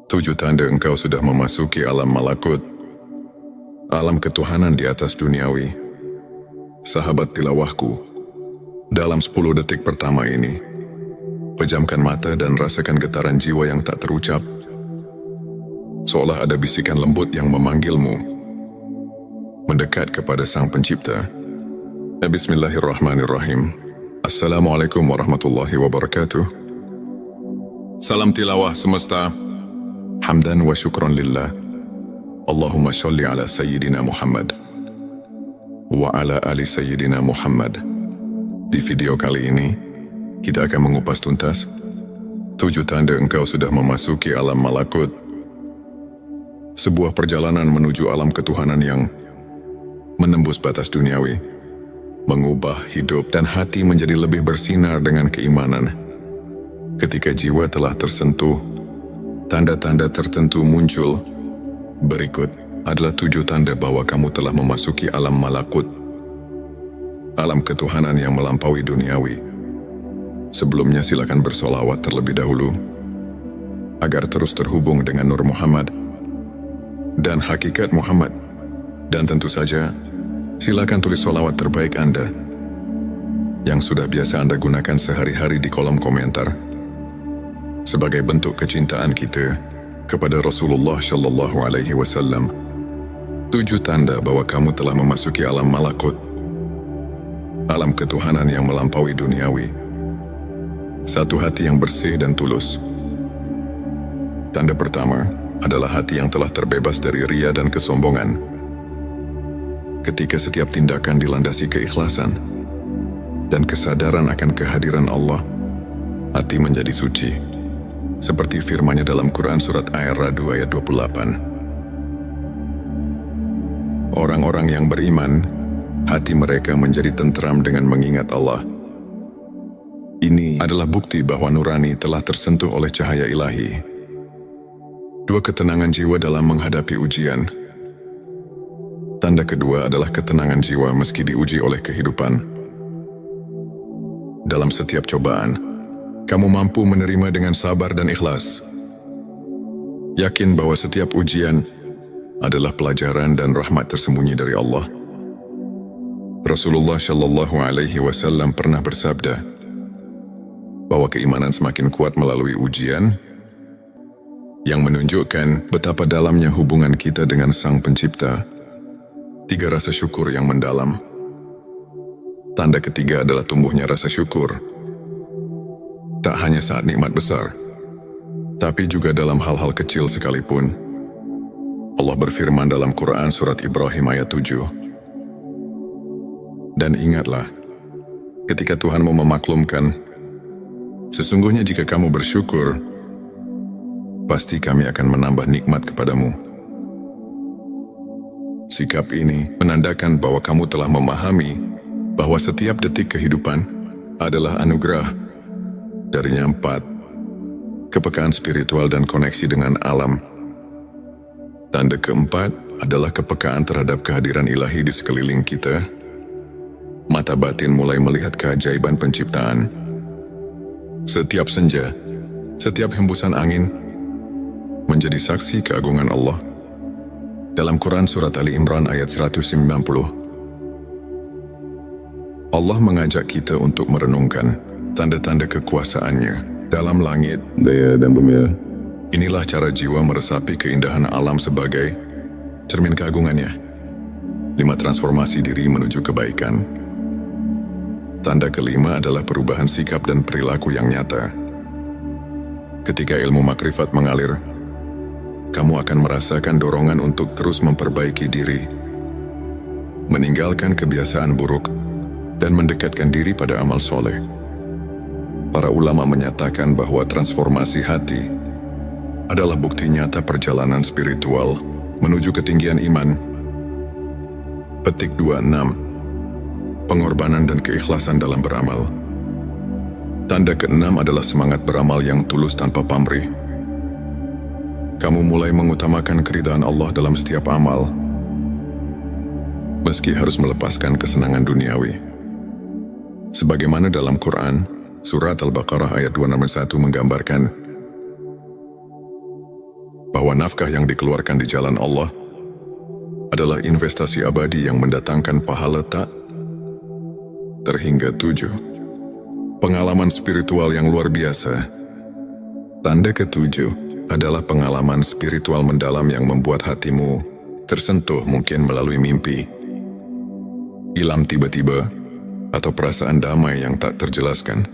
7 tanda engkau sudah memasuki alam malakut, alam ketuhanan di atas duniawi. Sahabat tilawahku, dalam 10 detik pertama ini, pejamkan mata dan rasakan getaran jiwa yang tak terucap, seolah ada bisikan lembut yang memanggilmu, mendekat kepada Sang Pencipta. Bismillahirrahmanirrahim. Assalamualaikum warahmatullahi wabarakatuh. Salam tilawah semesta. Hamdan wa syukran lillah. Allahumma sholli ala Sayyidina Muhammad wa ala ali Sayyidina Muhammad. Di video kali ini, kita akan mengupas tuntas 7 tanda engkau sudah memasuki alam malakut. Sebuah perjalanan menuju alam ketuhanan yang menembus batas duniawi, mengubah hidup dan hati menjadi lebih bersinar dengan keimanan. Ketika jiwa telah tersentuh, tanda-tanda tertentu muncul. Berikut adalah 7 tanda bahwa kamu telah memasuki alam malakut, alam ketuhanan yang melampaui duniawi. Sebelumnya silakan bersolawat terlebih dahulu, agar terus terhubung dengan Nur Muhammad dan hakikat Muhammad. Dan tentu saja, silakan tulis solawat terbaik Anda yang sudah biasa Anda gunakan sehari-hari di kolom komentar, sebagai bentuk kecintaan kita kepada Rasulullah Shallallahu Alaihi Wasallam. 7 tanda bahwa kamu telah memasuki alam malakut, alam ketuhanan yang melampaui duniawi. 1. Hati yang bersih dan tulus. Tanda pertama adalah hati yang telah terbebas dari ria dan kesombongan. Ketika setiap tindakan dilandasi keikhlasan dan kesadaran akan kehadiran Allah, hati menjadi suci. Seperti firman-Nya dalam Quran surat Ar-Ra'd ayat 28. Orang-orang yang beriman, hati mereka menjadi tentram dengan mengingat Allah. Ini adalah bukti bahwa nurani telah tersentuh oleh cahaya ilahi. 2. Ketenangan jiwa dalam menghadapi ujian. Tanda kedua adalah ketenangan jiwa meski diuji oleh kehidupan. Dalam setiap cobaan, kamu mampu menerima dengan sabar dan ikhlas. Yakin bahwa setiap ujian adalah pelajaran dan rahmat tersembunyi dari Allah. Rasulullah Shallallahu Alaihi Wasallam pernah bersabda bahwa keimanan semakin kuat melalui ujian, yang menunjukkan betapa dalamnya hubungan kita dengan Sang Pencipta. 3. Rasa syukur yang mendalam. Tanda ketiga adalah tumbuhnya rasa syukur. Tak hanya saat nikmat besar, tapi juga dalam hal-hal kecil sekalipun. Allah berfirman dalam Quran surat Ibrahim ayat 7. Dan ingatlah, ketika Tuhanmu memaklumkan, sesungguhnya jika kamu bersyukur, pasti kami akan menambah nikmat kepadamu. Sikap ini menandakan bahwa kamu telah memahami bahwa setiap detik kehidupan adalah anugerah. Darinya 4. Kepekaan spiritual dan koneksi dengan alam. Tanda keempat adalah kepekaan terhadap kehadiran ilahi di sekeliling kita. Mata batin mulai melihat keajaiban penciptaan. Setiap senja, setiap hembusan angin menjadi saksi keagungan Allah. Dalam Quran surat Ali Imran ayat 190, Allah mengajak kita untuk merenungkan tanda-tanda kekuasaan-Nya dalam langit, daya dan bumi. Inilah cara jiwa meresapi keindahan alam sebagai cermin keagungannya. 5. Transformasi diri menuju kebaikan. Tanda kelima adalah perubahan sikap dan perilaku yang nyata. Ketika ilmu makrifat mengalir, kamu akan merasakan dorongan untuk terus memperbaiki diri, meninggalkan kebiasaan buruk, dan mendekatkan diri pada amal soleh. Para ulama menyatakan bahwa transformasi hati adalah bukti nyata perjalanan spiritual menuju ketinggian iman. Petik 26. Pengorbanan dan keikhlasan dalam beramal. Tanda ke-6 adalah semangat beramal yang tulus tanpa pamrih. Kamu mulai mengutamakan keridhaan Allah dalam setiap amal, meski harus melepaskan kesenangan duniawi. Sebagaimana dalam Quran, Surat Al-Baqarah ayat 261 menggambarkan, bahwa nafkah yang dikeluarkan di jalan Allah adalah investasi abadi yang mendatangkan pahala tak terhingga 7. Pengalaman spiritual yang luar biasa. Tanda ke-7 adalah pengalaman spiritual mendalam yang membuat hatimu tersentuh, mungkin melalui mimpi, ilham tiba-tiba, atau perasaan damai yang tak terjelaskan.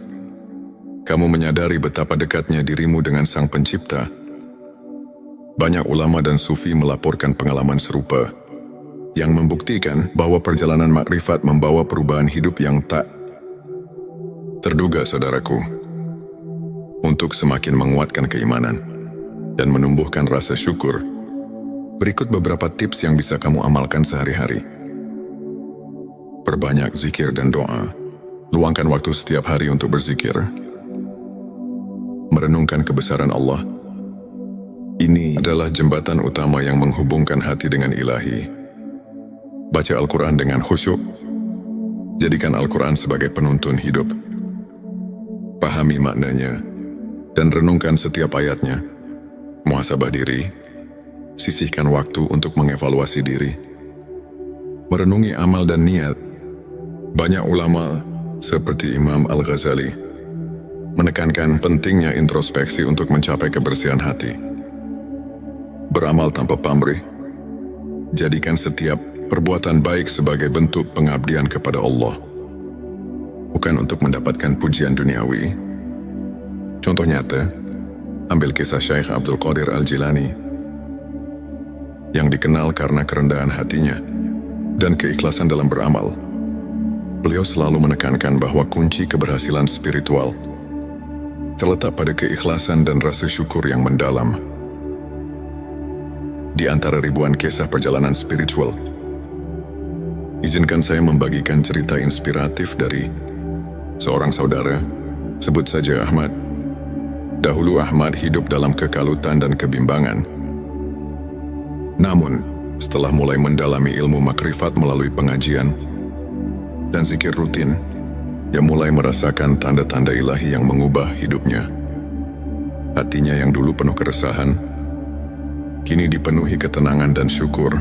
Kamu menyadari betapa dekatnya dirimu dengan Sang Pencipta. Banyak ulama dan sufi melaporkan pengalaman serupa yang membuktikan bahwa perjalanan makrifat membawa perubahan hidup yang tak terduga, saudaraku. Untuk semakin menguatkan keimanan dan menumbuhkan rasa syukur, berikut beberapa tips yang bisa kamu amalkan sehari-hari. Perbanyak zikir dan doa. Luangkan waktu setiap hari untuk berzikir. Merenungkan kebesaran Allah. Ini adalah jembatan utama yang menghubungkan hati dengan Ilahi. Baca Al-Quran dengan khusyuk. Jadikan Al-Quran sebagai penuntun hidup. Pahami maknanya dan renungkan setiap ayatnya. Muhasabah diri. Sisihkan waktu untuk mengevaluasi diri. Merenungi amal dan niat. Banyak ulama seperti Imam Al-Ghazali menekankan pentingnya introspeksi untuk mencapai kebersihan hati. Beramal tanpa pamrih. Jadikan setiap perbuatan baik sebagai bentuk pengabdian kepada Allah, bukan untuk mendapatkan pujian duniawi. Contoh nyata, ambil kisah Syekh Abdul Qadir Al-Jilani yang dikenal karena kerendahan hatinya dan keikhlasan dalam beramal. Beliau selalu menekankan bahwa kunci keberhasilan spiritual terletak pada keikhlasan dan rasa syukur yang mendalam. Di antara ribuan kisah perjalanan spiritual, izinkan saya membagikan cerita inspiratif dari seorang saudara, sebut saja Ahmad. Dahulu Ahmad hidup dalam kekalutan dan kebimbangan. Namun, setelah mulai mendalami ilmu makrifat melalui pengajian dan zikir rutin, dia mulai merasakan tanda-tanda ilahi yang mengubah hidupnya. Hatinya yang dulu penuh keresahan, kini dipenuhi ketenangan dan syukur.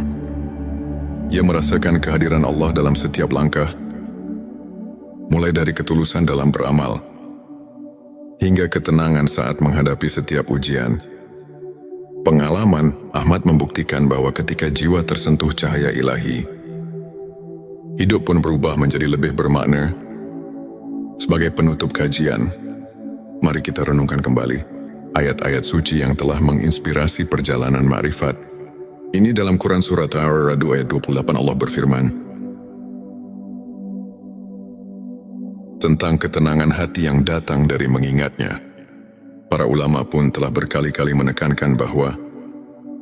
Ia merasakan kehadiran Allah dalam setiap langkah, mulai dari ketulusan dalam beramal, hingga ketenangan saat menghadapi setiap ujian. Pengalaman Ahmad membuktikan bahwa ketika jiwa tersentuh cahaya ilahi, hidup pun berubah menjadi lebih bermakna. Sebagai penutup kajian, mari kita renungkan kembali ayat-ayat suci yang telah menginspirasi perjalanan makrifat. Ini dalam Quran Surat Ar-Ra'd ayat 28 Allah berfirman tentang ketenangan hati yang datang dari mengingatnya. Para ulama pun telah berkali-kali menekankan bahwa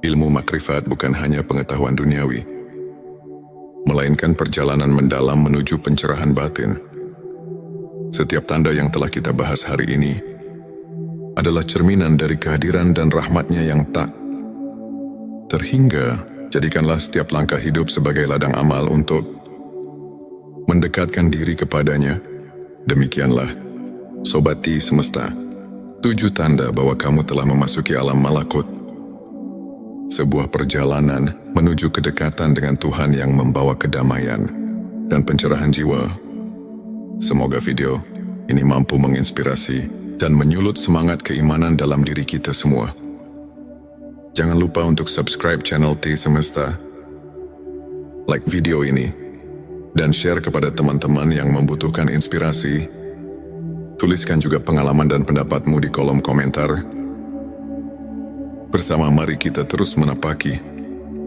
ilmu makrifat bukan hanya pengetahuan duniawi, melainkan perjalanan mendalam menuju pencerahan batin. Setiap tanda yang telah kita bahas hari ini adalah cerminan dari kehadiran dan rahmatnya yang tak terhingga. Jadikanlah setiap langkah hidup sebagai ladang amal untuk mendekatkan diri kepadanya. Demikianlah, Sobati Semesta, 7 tanda bahwa kamu telah memasuki alam malakut. Sebuah perjalanan menuju kedekatan dengan Tuhan yang membawa kedamaian dan pencerahan jiwa. Semoga video ini mampu menginspirasi dan menyulut semangat keimanan dalam diri kita semua. Jangan lupa untuk subscribe channel T Semesta, like video ini, dan share kepada teman-teman yang membutuhkan inspirasi. Tuliskan juga pengalaman dan pendapatmu di kolom komentar. Bersama mari kita terus menapaki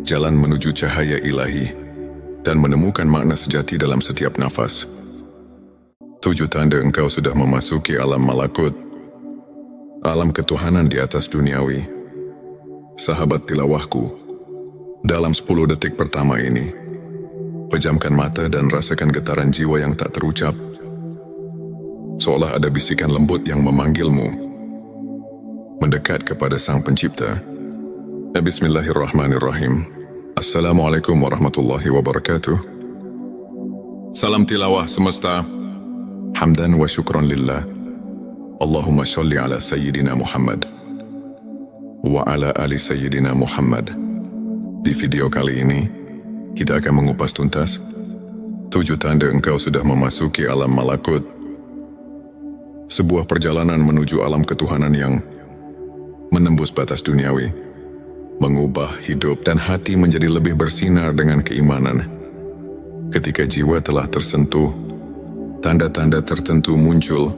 jalan menuju cahaya ilahi dan menemukan makna sejati dalam setiap nafas. 7 tanda engkau sudah memasuki alam malakut, alam ketuhanan di atas duniawi. Sahabat tilawahku, dalam 10 detik pertama ini, pejamkan mata dan rasakan getaran jiwa yang tak terucap. Seolah ada bisikan lembut yang memanggilmu mendekat kepada Sang Pencipta. Bismillahirrahmanirrahim. Assalamualaikum warahmatullahi wabarakatuh. Salam tilawah semesta. Hamdan wa syukran lillah. Allahumma sholli ala Sayyidina Muhammad wa ala ali Sayyidina Muhammad. Di video kali ini, kita akan mengupas tuntas 7 tanda engkau sudah memasuki alam malakut. Sebuah perjalanan menuju alam ketuhanan yang menembus batas duniawi, mengubah hidup dan hati menjadi lebih bersinar dengan keimanan. Ketika jiwa telah tersentuh, tanda-tanda tertentu muncul.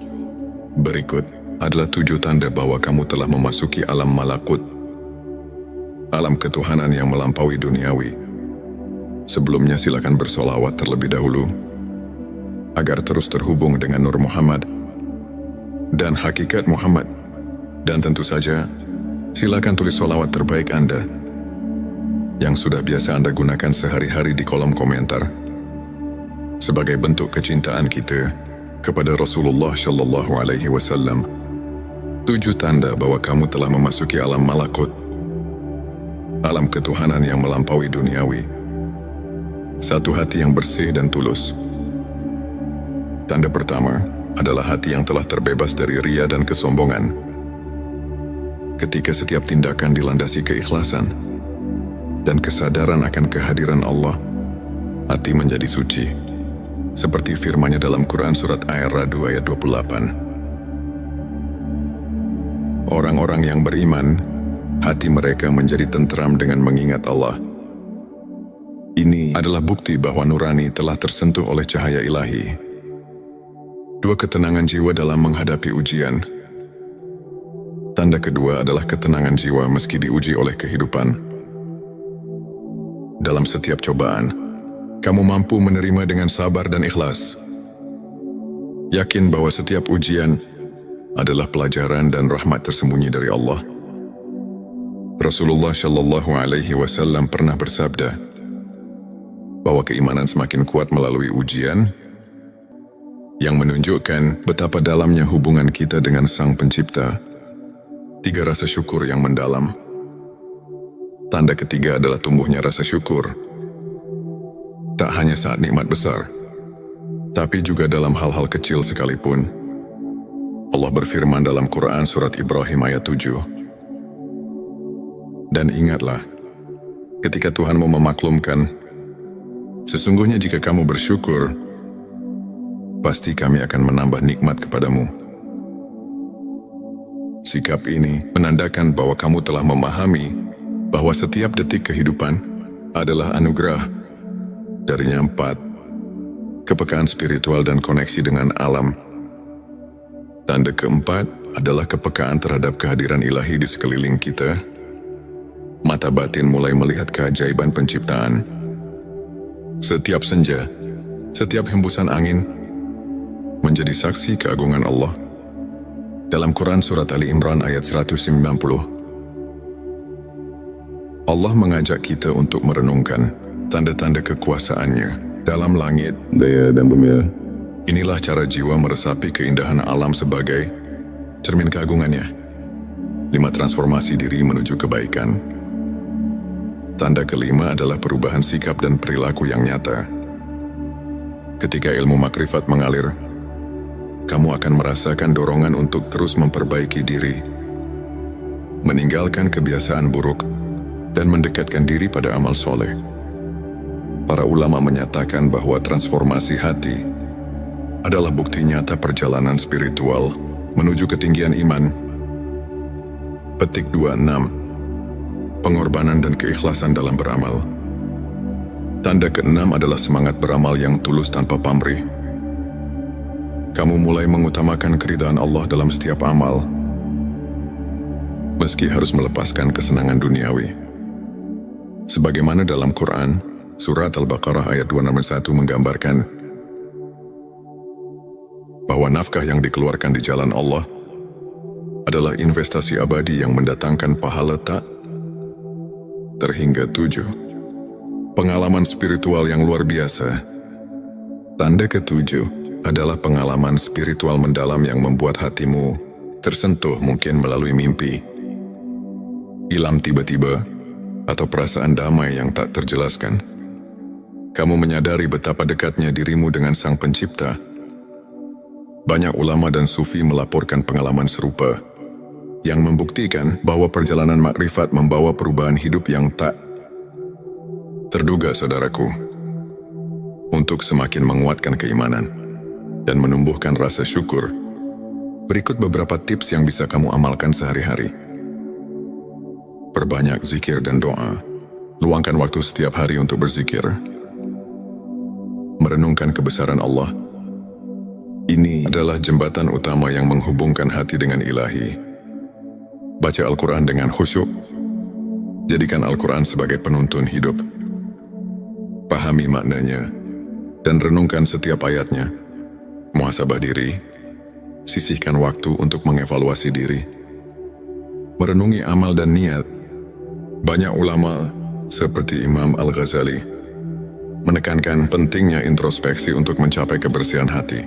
Berikut adalah 7 tanda bahwa kamu telah memasuki alam malakut, alam ketuhanan yang melampaui duniawi. Sebelumnya silakan bersolawat terlebih dahulu, agar terus terhubung dengan Nur Muhammad dan hakikat Muhammad. Dan tentu saja, silakan tulis solawat terbaik Anda yang sudah biasa Anda gunakan sehari-hari di kolom komentar, sebagai bentuk kecintaan kita kepada Rasulullah Shallallahu Alaihi Wasallam. 7 tanda bahwa kamu telah memasuki alam malakut, alam ketuhanan yang melampaui duniawi. 1. Hati yang bersih dan tulus. Tanda pertama adalah hati yang telah terbebas dari ria dan kesombongan. Ketika setiap tindakan dilandasi keikhlasan dan kesadaran akan kehadiran Allah, hati menjadi suci. Seperti firman-Nya dalam Quran Surat Ar-Ra'd ayat 28. Orang-orang yang beriman, hati mereka menjadi tentram dengan mengingat Allah. Ini adalah bukti bahwa nurani telah tersentuh oleh cahaya ilahi. 2. Ketenangan jiwa dalam menghadapi ujian. Tanda kedua adalah ketenangan jiwa meski diuji oleh kehidupan. Dalam setiap cobaan, kamu mampu menerima dengan sabar dan ikhlas. Yakin bahwa setiap ujian adalah pelajaran dan rahmat tersembunyi dari Allah. Rasulullah Shallallahu Alaihi Wasallam pernah bersabda bahwa keimanan semakin kuat melalui ujian, yang menunjukkan betapa dalamnya hubungan kita dengan Sang Pencipta. 3. Rasa syukur yang mendalam. Tanda ketiga adalah tumbuhnya rasa syukur. Tak hanya saat nikmat besar, tapi juga dalam hal-hal kecil sekalipun. Allah berfirman dalam Quran Surat Ibrahim ayat 7. Dan ingatlah, ketika Tuhanmu memaklumkan, sesungguhnya jika kamu bersyukur, pasti kami akan menambah nikmat kepadamu. Sikap ini menandakan bahwa kamu telah memahami bahwa setiap detik kehidupan adalah anugerah. Darinya 4. Kepekaan spiritual dan koneksi dengan alam. Tanda keempat adalah kepekaan terhadap kehadiran ilahi di sekeliling kita. Mata batin mulai melihat keajaiban penciptaan. Setiap senja, setiap hembusan angin menjadi saksi keagungan Allah. Dalam Quran Surat Ali Imran ayat 190, Allah mengajak kita untuk merenungkan tanda-tanda kekuasaannya dalam langit, daya dan bumi. Inilah cara jiwa meresapi keindahan alam sebagai cermin keagungannya. 5. Transformasi diri menuju kebaikan. Tanda kelima adalah perubahan sikap dan perilaku yang nyata. Ketika ilmu makrifat mengalir, kamu akan merasakan dorongan untuk terus memperbaiki diri, meninggalkan kebiasaan buruk, dan mendekatkan diri pada amal soleh. Para ulama menyatakan bahwa transformasi hati adalah bukti nyata perjalanan spiritual menuju ketinggian iman. Petik 26. Pengorbanan dan keikhlasan dalam beramal. Tanda keenam adalah semangat beramal yang tulus tanpa pamrih. Kamu mulai mengutamakan keridhaan Allah dalam setiap amal, meski harus melepaskan kesenangan duniawi. Sebagaimana dalam Quran, Surat Al-Baqarah ayat 261 menggambarkan bahwa nafkah yang dikeluarkan di jalan Allah adalah investasi abadi yang mendatangkan pahala tak terhingga 7. Pengalaman spiritual yang luar biasa. Tanda ke-7 adalah pengalaman spiritual mendalam yang membuat hatimu tersentuh, mungkin melalui mimpi, ilham tiba-tiba, atau perasaan damai yang tak terjelaskan. Kamu menyadari betapa dekatnya dirimu dengan Sang Pencipta. Banyak ulama dan sufi melaporkan pengalaman serupa, yang membuktikan bahwa perjalanan makrifat membawa perubahan hidup yang tak terduga, saudaraku. Untuk semakin menguatkan keimanan dan menumbuhkan rasa syukur, berikut beberapa tips yang bisa kamu amalkan sehari-hari. Perbanyak zikir dan doa. Luangkan waktu setiap hari untuk berzikir. Merenungkan kebesaran Allah. Ini adalah jembatan utama yang menghubungkan hati dengan Ilahi. Baca Al-Quran dengan khusyuk. Jadikan Al-Quran sebagai penuntun hidup. Pahami maknanya dan renungkan setiap ayatnya. Muhasabah diri. Sisihkan waktu untuk mengevaluasi diri. Merenungi amal dan niat. Banyak ulama seperti Imam Al-Ghazali menekankan pentingnya introspeksi untuk mencapai kebersihan hati.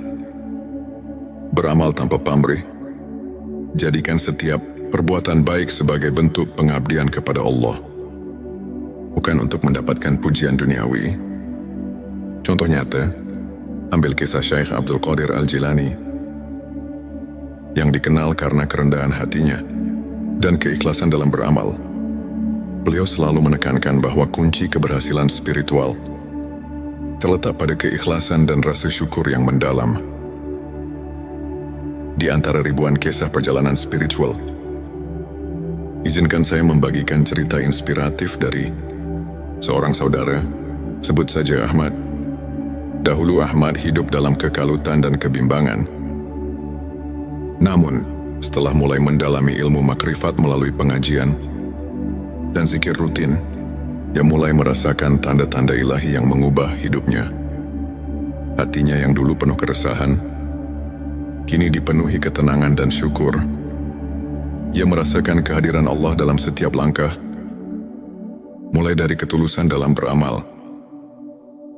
Beramal tanpa pamrih. Jadikan setiap perbuatan baik sebagai bentuk pengabdian kepada Allah, bukan untuk mendapatkan pujian duniawi. Contoh nyata, ambil kisah Syekh Abdul Qadir Al-Jilani yang dikenal karena kerendahan hatinya dan keikhlasan dalam beramal. Beliau selalu menekankan bahwa kunci keberhasilan spiritual terletak pada keikhlasan dan rasa syukur yang mendalam. Di antara ribuan kisah perjalanan spiritual, izinkan saya membagikan cerita inspiratif dari seorang saudara, sebut saja Ahmad. Dahulu Ahmad hidup dalam kekalutan dan kebimbangan. Namun, setelah mulai mendalami ilmu makrifat melalui pengajian dan zikir rutin, dia mulai merasakan tanda-tanda ilahi yang mengubah hidupnya. Hatinya yang dulu penuh keresahan, kini dipenuhi ketenangan dan syukur. Ia merasakan kehadiran Allah dalam setiap langkah, mulai dari ketulusan dalam beramal,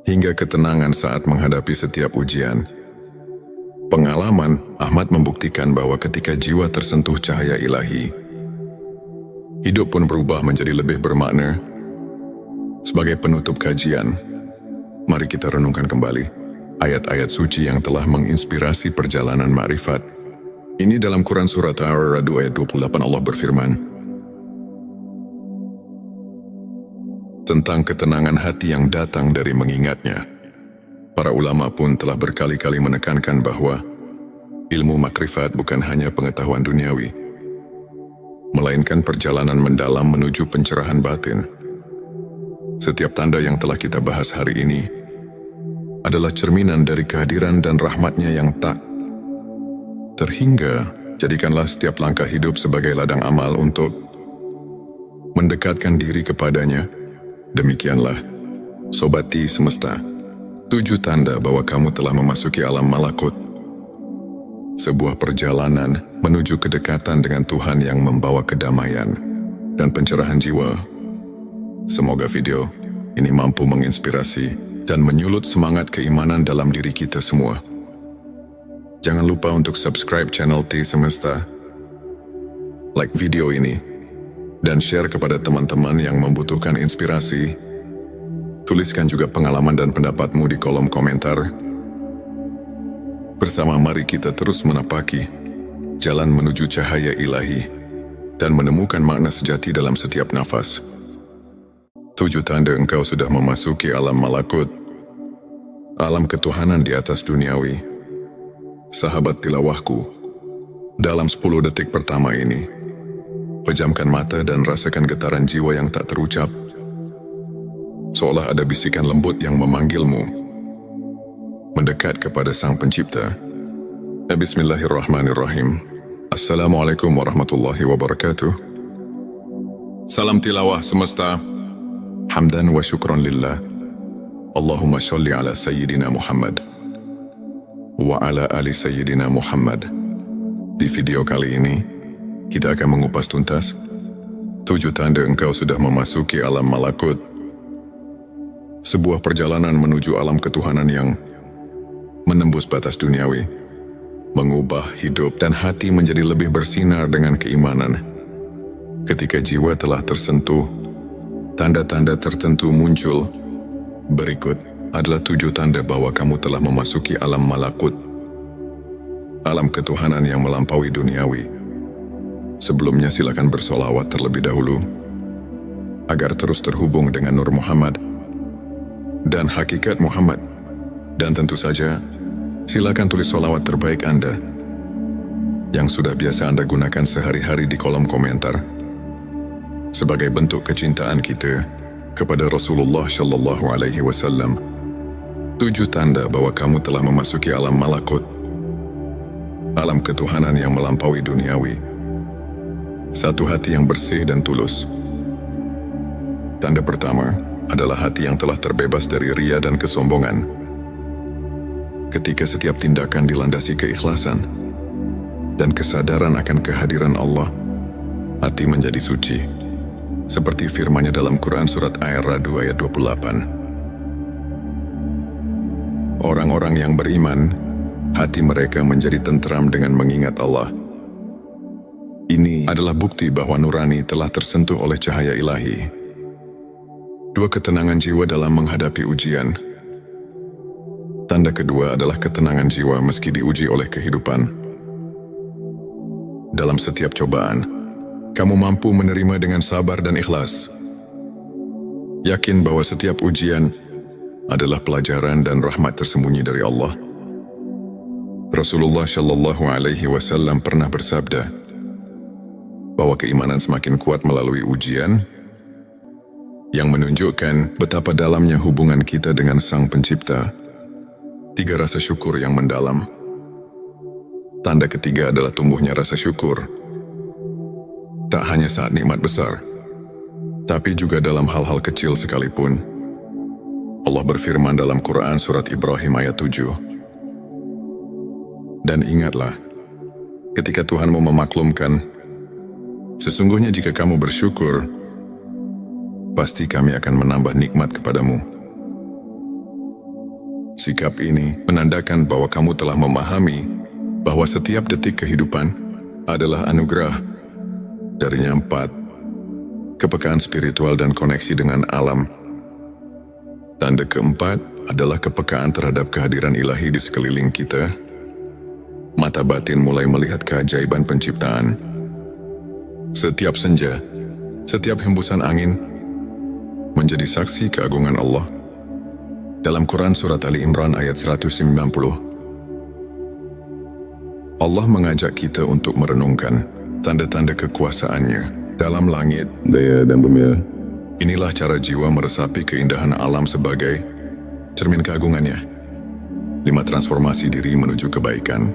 hingga ketenangan saat menghadapi setiap ujian. Pengalaman Ahmad membuktikan bahwa ketika jiwa tersentuh cahaya ilahi, hidup pun berubah menjadi lebih bermakna. Sebagai penutup kajian, mari kita renungkan kembali ayat-ayat suci yang telah menginspirasi perjalanan makrifat. Ini dalam Quran Surat Ar-Ra'd ayat 28 Allah berfirman tentang ketenangan hati yang datang dari mengingatnya. Para ulama pun telah berkali-kali menekankan bahwa ilmu makrifat bukan hanya pengetahuan duniawi, melainkan perjalanan mendalam menuju pencerahan batin. Setiap tanda yang telah kita bahas hari ini adalah cerminan dari kehadiran dan rahmatnya yang tak terhingga. Jadikanlah setiap langkah hidup sebagai ladang amal untuk mendekatkan diri kepadanya. Demikianlah, Sobati Semesta, 7 tanda bahwa kamu telah memasuki alam malakut. Sebuah perjalanan menuju kedekatan dengan Tuhan yang membawa kedamaian dan pencerahan jiwa. Semoga video ini mampu menginspirasi dan menyulut semangat keimanan dalam diri kita semua. Jangan lupa untuk subscribe channel T Semesta, like video ini, dan share kepada teman-teman yang membutuhkan inspirasi. Tuliskan juga pengalaman dan pendapatmu di kolom komentar. Bersama mari kita terus menapaki jalan menuju cahaya ilahi dan menemukan makna sejati dalam setiap nafas. 7 tanda engkau sudah memasuki alam malakut, alam ketuhanan di atas duniawi. Sahabat tilawahku, dalam 10 detik pertama ini, pejamkan mata dan rasakan getaran jiwa yang tak terucap. Seolah ada bisikan lembut yang memanggilmu mendekat kepada Sang Pencipta. Bismillahirrahmanirrahim. Assalamualaikum warahmatullahi wabarakatuh. Salam tilawah semesta. Hamdan wa syukran lillah. Allahumma sholli ala Sayyidina Muhammad wa ala ali Sayyidina Muhammad. Di video kali ini, kita akan mengupas tuntas 7 tanda engkau sudah memasuki alam malakut. Sebuah perjalanan menuju alam ketuhanan yang menembus batas duniawi, mengubah hidup dan hati menjadi lebih bersinar dengan keimanan. Ketika jiwa telah tersentuh, tanda-tanda tertentu muncul. Berikut adalah 7 tanda bahwa kamu telah memasuki alam malakut, alam ketuhanan yang melampaui duniawi. Sebelumnya silakan bersolawat terlebih dahulu, agar terus terhubung dengan Nur Muhammad dan hakikat Muhammad. Dan tentu saja, silakan tulis solawat terbaik Anda yang sudah biasa Anda gunakan sehari-hari di kolom komentar, sebagai bentuk kecintaan kita kepada Rasulullah Shallallahu Alaihi Wasallam. 7 tanda bahwa kamu telah memasuki alam malakut, alam ketuhanan yang melampaui duniawi. 1. Hati yang bersih dan tulus. Tanda pertama adalah hati yang telah terbebas dari ria dan kesombongan. Ketika setiap tindakan dilandasi keikhlasan dan kesadaran akan kehadiran Allah, hati menjadi suci. Seperti firman-Nya dalam Quran Surat Ar-Ra'd ayat 28. Orang-orang yang beriman, hati mereka menjadi tentram dengan mengingat Allah. Ini adalah bukti bahwa nurani telah tersentuh oleh cahaya ilahi. 2. Ketenangan jiwa dalam menghadapi ujian. Tanda kedua adalah ketenangan jiwa meski diuji oleh kehidupan. Dalam setiap cobaan, kamu mampu menerima dengan sabar dan ikhlas. Yakin bahwa setiap ujian adalah pelajaran dan rahmat tersembunyi dari Allah. Rasulullah Shallallahu Alaihi Wasallam pernah bersabda bahwa keimanan semakin kuat melalui ujian, yang menunjukkan betapa dalamnya hubungan kita dengan Sang Pencipta. 3. Rasa syukur yang mendalam. Tanda ketiga adalah tumbuhnya rasa syukur. Tak hanya saat nikmat besar, tapi juga dalam hal-hal kecil sekalipun. Allah berfirman dalam Quran Surat Ibrahim ayat 7. Dan ingatlah, ketika Tuhanmu memaklumkan, sesungguhnya jika kamu bersyukur, pasti kami akan menambah nikmat kepadamu. Sikap ini menandakan bahwa kamu telah memahami bahwa setiap detik kehidupan adalah anugerah. Darinya 4. Kepekaan spiritual dan koneksi dengan alam. Tanda keempat adalah kepekaan terhadap kehadiran ilahi di sekeliling kita. Mata batin mulai melihat keajaiban penciptaan. Setiap senja, setiap hembusan angin menjadi saksi keagungan Allah. Dalam Quran Surat Ali Imran ayat 190, Allah mengajak kita untuk merenungkan tanda-tanda kekuasaan-Nya dalam langit, daya dan bumi. Inilah cara jiwa meresapi keindahan alam sebagai cermin keagungan-Nya. 5. Transformasi diri menuju kebaikan.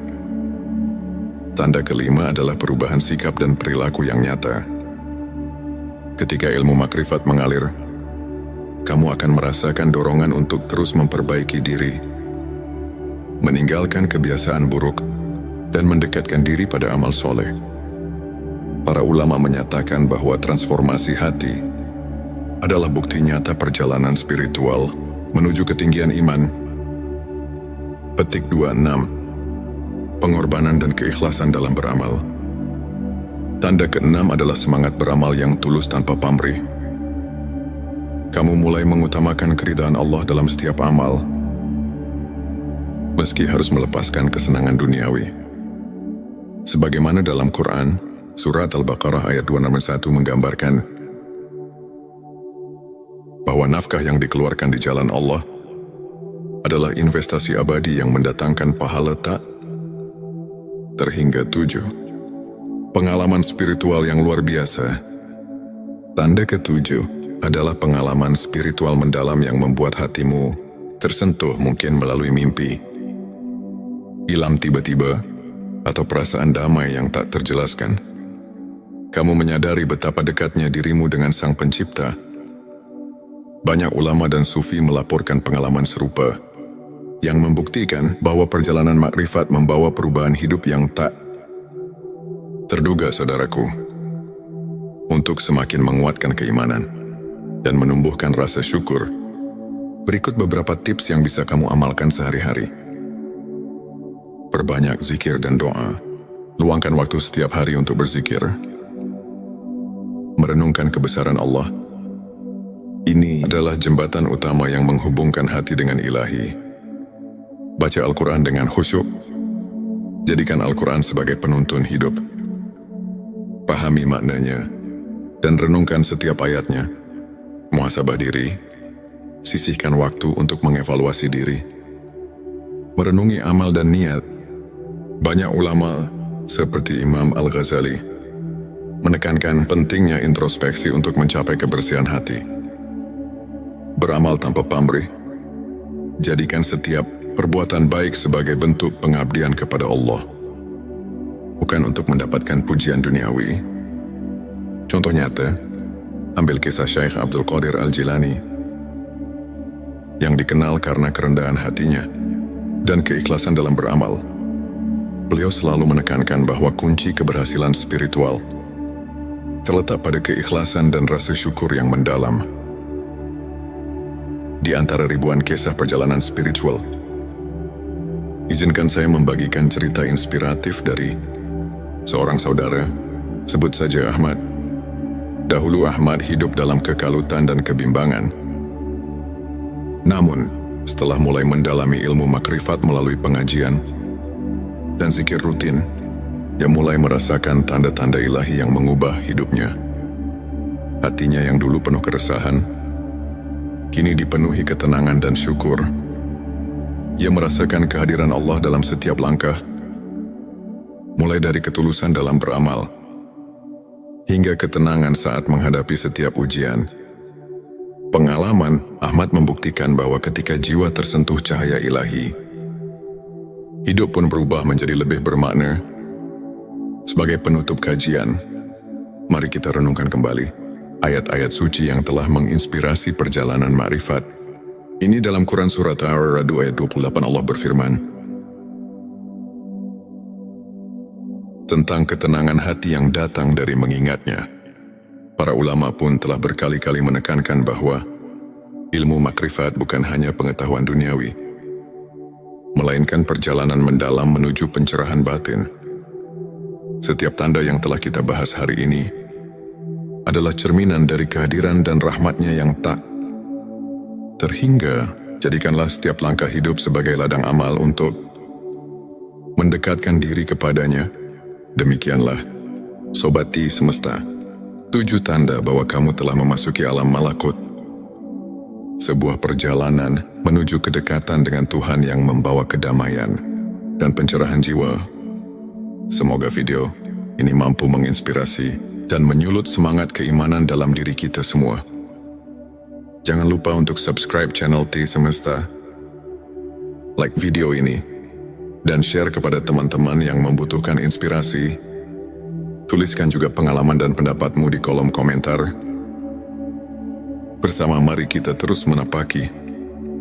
Tanda kelima adalah perubahan sikap dan perilaku yang nyata. Ketika ilmu makrifat mengalir, kamu akan merasakan dorongan untuk terus memperbaiki diri, meninggalkan kebiasaan buruk, dan mendekatkan diri pada amal soleh. Para ulama menyatakan bahwa transformasi hati adalah bukti nyata perjalanan spiritual menuju ketinggian iman. Petik 26. Pengorbanan dan keikhlasan dalam beramal. Tanda keenam adalah semangat beramal yang tulus tanpa pamrih. Kamu mulai mengutamakan keridhaan Allah dalam setiap amal, meski harus melepaskan kesenangan duniawi. Sebagaimana dalam Quran, Surat Al-Baqarah ayat 261 menggambarkan bahwa nafkah yang dikeluarkan di jalan Allah adalah investasi abadi yang mendatangkan pahala tak terhingga 7. Pengalaman spiritual yang luar biasa. Tanda ke-7 adalah pengalaman spiritual mendalam yang membuat hatimu tersentuh, mungkin melalui mimpi, ilham tiba-tiba, atau perasaan damai yang tak terjelaskan. Kamu menyadari betapa dekatnya dirimu dengan Sang Pencipta. Banyak ulama dan sufi melaporkan pengalaman serupa, yang membuktikan bahwa perjalanan makrifat membawa perubahan hidup yang tak terduga, saudaraku. Untuk semakin menguatkan keimanan dan menumbuhkan rasa syukur, berikut beberapa tips yang bisa kamu amalkan sehari-hari. Perbanyak zikir dan doa. Luangkan waktu setiap hari untuk berzikir. Merenungkan kebesaran Allah. Ini adalah jembatan utama yang menghubungkan hati dengan ilahi. Baca Al-Quran dengan khusyuk. Jadikan Al-Quran sebagai penuntun hidup. pahami maknanya, dan renungkan setiap ayatnya. Muhasabah diri, sisihkan waktu untuk mengevaluasi diri. Merenungi amal dan niat. Banyak ulama seperti Imam Al-Ghazali menekankan pentingnya introspeksi untuk mencapai kebersihan hati. Beramal tanpa pamrih. Jadikan setiap perbuatan baik sebagai bentuk pengabdian kepada Allah, bukan untuk mendapatkan pujian duniawi. Contoh nyata, ambil kisah Syekh Abdul Qadir Al-Jilani yang dikenal karena kerendahan hatinya dan keikhlasan dalam beramal. Beliau selalu menekankan bahwa kunci keberhasilan spiritual terletak pada keikhlasan dan rasa syukur yang mendalam. Di antara ribuan kisah perjalanan spiritual, izinkan saya membagikan cerita inspiratif dari seorang saudara, sebut saja Ahmad. Dahulu Ahmad hidup dalam kekalutan dan kebimbangan. Namun, setelah mulai mendalami ilmu makrifat melalui pengajian dan zikir rutin, dia mulai merasakan tanda-tanda ilahi yang mengubah hidupnya. Hatinya yang dulu penuh keresahan, kini dipenuhi ketenangan dan syukur. Ia merasakan kehadiran Allah dalam setiap langkah, mulai dari ketulusan dalam beramal, hingga ketenangan saat menghadapi setiap ujian. Pengalaman Ahmad membuktikan bahwa ketika jiwa tersentuh cahaya ilahi, hidup pun berubah menjadi lebih bermakna. Sebagai penutup kajian, mari kita renungkan kembali ayat-ayat suci yang telah menginspirasi perjalanan ma'rifat. Ini dalam Quran Surat Ar-Ra'd ayat 28 Allah berfirman tentang ketenangan hati yang datang dari mengingatnya. Para ulama pun telah berkali-kali menekankan bahwa ilmu makrifat bukan hanya pengetahuan duniawi, melainkan perjalanan mendalam menuju pencerahan batin. Setiap tanda yang telah kita bahas hari ini adalah cerminan dari kehadiran dan rahmatnya yang tak terhingga. Jadikanlah setiap langkah hidup sebagai ladang amal untuk mendekatkan diri kepadanya. Demikianlah, Sobati Semesta, 7 tanda bahwa kamu telah memasuki alam malakut. Sebuah perjalanan menuju kedekatan dengan Tuhan yang membawa kedamaian dan pencerahan jiwa. Semoga video ini mampu menginspirasi dan menyulut semangat keimanan dalam diri kita semua. Jangan lupa untuk subscribe channel T Semesta, like video ini, dan share kepada teman-teman yang membutuhkan inspirasi. Tuliskan juga pengalaman dan pendapatmu di kolom komentar. Bersama mari kita terus menapaki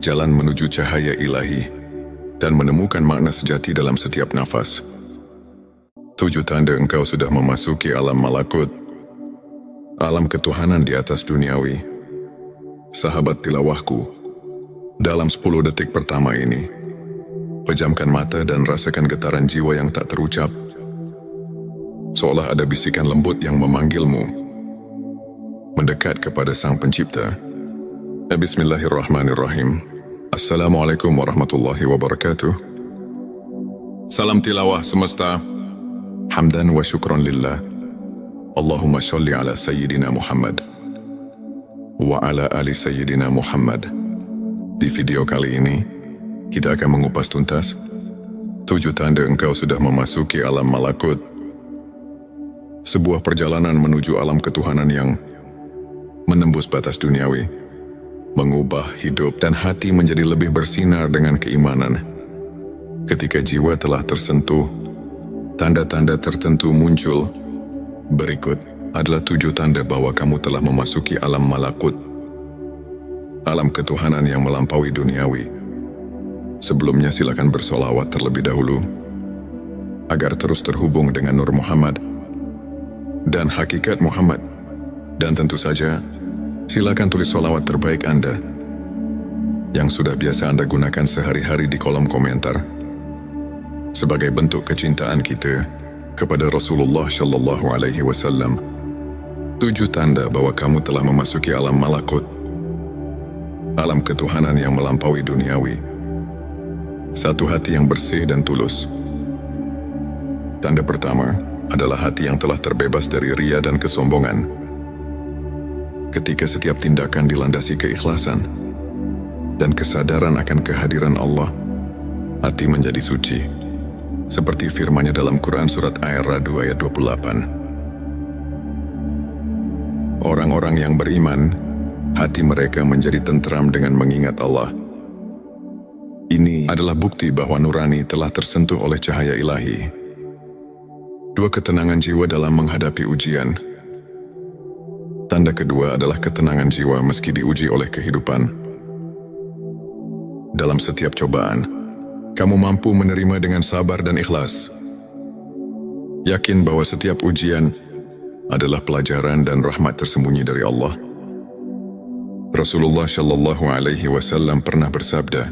jalan menuju cahaya ilahi dan menemukan makna sejati dalam setiap nafas. 7 tanda engkau sudah memasuki alam malakut, alam ketuhanan di atas duniawi. Sahabat tilawahku, dalam 10 detik pertama ini, pejamkan mata dan rasakan getaran jiwa yang tak terucap. Seolah ada bisikan lembut yang memanggilmu mendekat kepada Sang Pencipta. Bismillahirrahmanirrahim. Assalamualaikum warahmatullahi wabarakatuh. Salam tilawah semesta. Hamdan wa syukran lillah. Allahumma sholli ala Sayyidina Muhammad wa ala ali Sayyidina Muhammad. Di video kali ini, kita akan mengupas tuntas 7 tanda engkau sudah memasuki alam malakut. Sebuah perjalanan menuju alam ketuhanan yang menembus batas duniawi, mengubah hidup dan hati menjadi lebih bersinar dengan keimanan. Ketika jiwa telah tersentuh, tanda-tanda tertentu muncul. Berikut adalah 7 tanda bahwa kamu telah memasuki alam malakut, alam ketuhanan yang melampaui duniawi. Sebelumnya silakan bersolawat terlebih dahulu, agar terus terhubung dengan Nur Muhammad dan hakikat Muhammad. Dan tentu saja, silakan tulis solawat terbaik Anda yang sudah biasa Anda gunakan sehari-hari di kolom komentar, sebagai bentuk kecintaan kita kepada Rasulullah Shallallahu Alaihi Wasallam. 7 tanda bahwa kamu telah memasuki alam malakut, alam ketuhanan yang melampaui duniawi. 1. Hati yang bersih dan tulus. Tanda pertama, adalah hati yang telah terbebas dari ria dan kesombongan. Ketika setiap tindakan dilandasi keikhlasan dan kesadaran akan kehadiran Allah, hati menjadi suci. Seperti firman-Nya dalam Quran surat Ar-Ra'd ayat 28. Orang-orang yang beriman, hati mereka menjadi tentram dengan mengingat Allah. Ini adalah bukti bahwa nurani telah tersentuh oleh cahaya ilahi. Dua, ketenangan jiwa dalam menghadapi ujian. Tanda kedua adalah ketenangan jiwa meski diuji oleh kehidupan. Dalam setiap cobaan, kamu mampu menerima dengan sabar dan ikhlas. Yakin bahwa setiap ujian adalah pelajaran dan rahmat tersembunyi dari Allah. Rasulullah Shallallahu Alaihi Wasallam pernah bersabda,